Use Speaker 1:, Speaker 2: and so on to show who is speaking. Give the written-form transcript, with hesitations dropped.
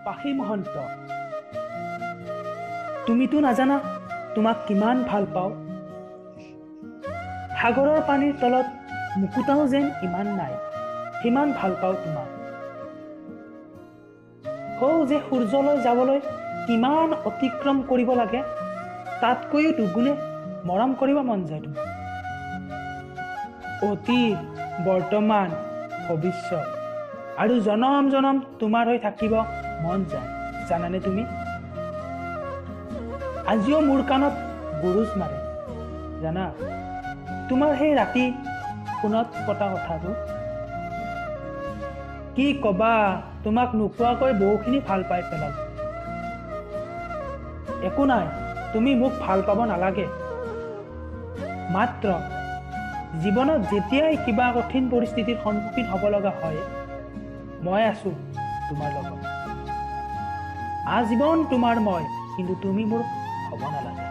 Speaker 1: পাখি মহন্ত, তুমিতো নাজানা তোমাক কিমান ভাল পাওঁ। সাগৰৰ পানীৰ তলত মুকুতাও যেন ইমান নাই, সিমান ভাল পাওঁ তোমাক। যে সূৰ্যলৈ যাবলৈ কিমান অতিক্ৰম কৰিব লাগে, তাতকৈও দুগুণে মৰম কৰিব মন যায় তোমাক। অতীত, বৰ্তমান, ভৱিষ্যত আৰু জনম জনম তোমাৰ হৈ থাকিব মন যায়, জানানে তুমি? আজিও মোৰ কাণত গুৰুজ মাৰে, জানা? তোমাৰ সেই ৰাতি ফোনত পতা কথাবোৰ। কি কবা, তোমাক নোকোৱাকৈ বহুখিনি ভাল পাই পেলাল। একো নাই, তুমি মোক ভাল পাব নালাগে। মাত্ৰ জীৱনত যেতিয়াই কিবা কঠিন পৰিস্থিতিৰ সন্মুখীন হ'ব লগা হয়, মই আছো তোমাৰ লগত। আজীৱন তোমাৰ মই, কিন্তু তুমি মোৰ হ'ব নালাগে।